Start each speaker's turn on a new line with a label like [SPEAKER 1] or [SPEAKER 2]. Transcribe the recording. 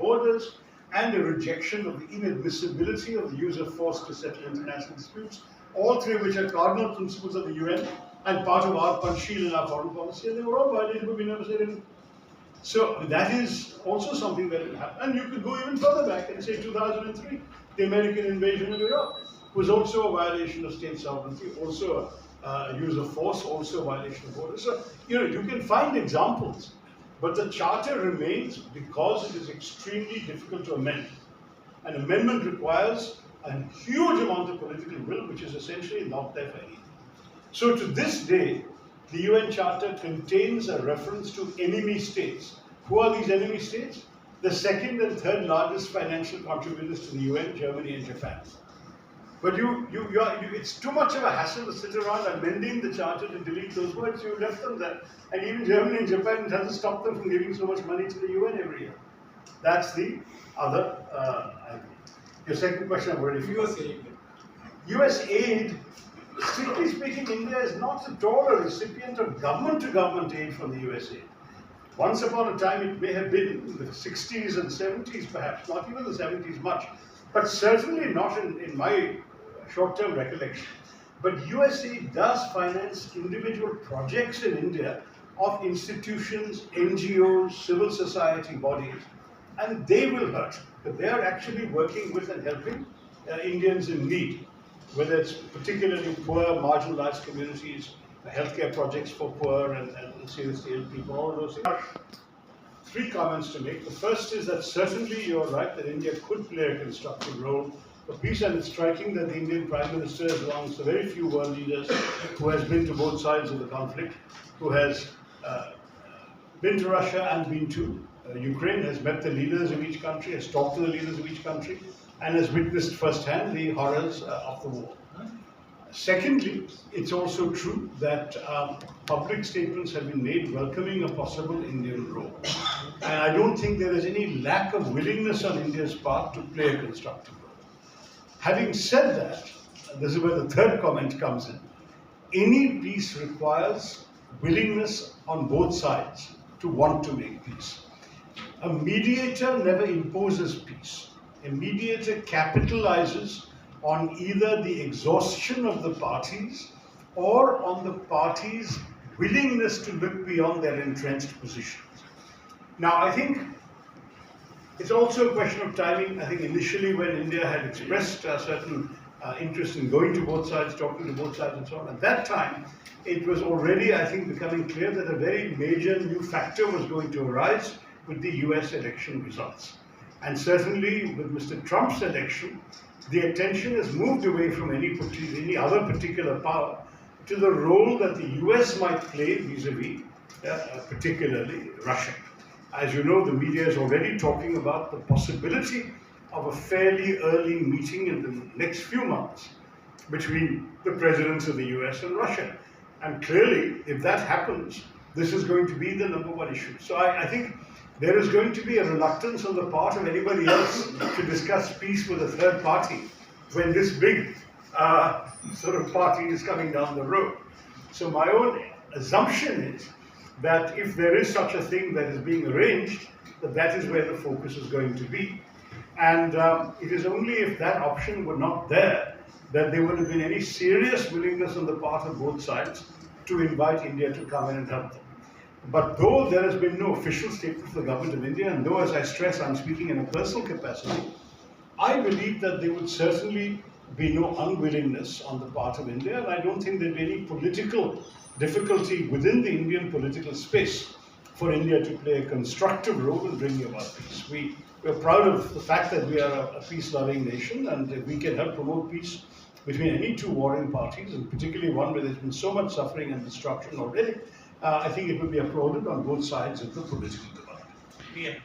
[SPEAKER 1] borders, and a rejection of the inadmissibility of the use of force to settle international disputes, all three of which are cardinal principles of the UN and part of our punch shield in our foreign policy, and they were all violated, but we never said anything. So that is also something that will happen. And you could go even further back and say 2003, the American invasion of Iraq was also a violation of state sovereignty, also a use of force, also a violation of borders. So, you can find examples, but the Charter remains because it is extremely difficult to amend. An amendment requires a huge amount of political will, which is essentially not there for anything. So to this day, the UN Charter contains a reference to enemy states. Who are these enemy states? The second and third largest financial contributors to the UN, Germany and Japan. But it's too much of a hassle to sit around amending the Charter to delete those words. You left them there. And even Germany and Japan doesn't stop them from giving so much money to the UN every year. That's the other argument. Your second question, I've already forgotten. US aid, strictly speaking, India is not at all a recipient of government-to-government aid from the US aid. Once upon a time, it may have been in the 60s and 70s, perhaps, not even the 70s much, but certainly not in my short-term recollection. But USAID does finance individual projects in India of institutions, NGOs, civil society bodies, and they will hurt. But they are actually working with and helping Indians in need, whether it's particularly poor, marginalized communities, healthcare projects for poor and seriously ill people, all of those things. Three comments to make. The first is that certainly you're right that India could play a constructive role for peace, and it's striking that the Indian Prime Minister is amongst the very few world leaders who has been to both sides of the conflict, who has been to Russia and been to Ukraine, has met the leaders of each country, has talked to the leaders of each country, and has witnessed firsthand the horrors of the war. Secondly, it's also true that public statements have been made welcoming a possible Indian role. And I don't think there is any lack of willingness on India's part to play a constructive role. Having said that, this is where the third comment comes in. Any peace requires willingness on both sides to want to make peace. A mediator never imposes peace. A mediator capitalizes on either the exhaustion of the parties or on the parties' willingness to look beyond their entrenched positions. Now, I think it's also a question of timing. I think initially when India had expressed a certain interest in going to both sides, talking to both sides and so on, at that time, it was already, I think, becoming clear that a very major new factor was going to arise with the US election results. And certainly with Mr. Trump's election, the attention has moved away from any other particular power to the role that the US might play vis-a-vis, particularly Russia. As you know, the media is already talking about the possibility of a fairly early meeting in the next few months between the presidents of the US and Russia. And clearly, if that happens, this is going to be the number one issue. So I think there is going to be a reluctance on the part of anybody else to discuss peace with a third party when this big sort of party is coming down the road. So my own assumption is that if there is such a thing that is being arranged, that is where the focus is going to be. And it is only if that option were not there that there would have been any serious willingness on the part of both sides to invite India to come in and help them. But though there has been no official statement from the government of India, and though, as I stress, I'm speaking in a personal capacity, I believe that there would certainly be no unwillingness on the part of India, and I don't think there'd be any political difficulty within the Indian political space for India to play a constructive role in bringing about peace. We're proud of the fact that we are a peace-loving nation, and if we can help promote peace between any two warring parties, and particularly one where there's been so much suffering and destruction already, I think it will be applauded on both sides of the political divide.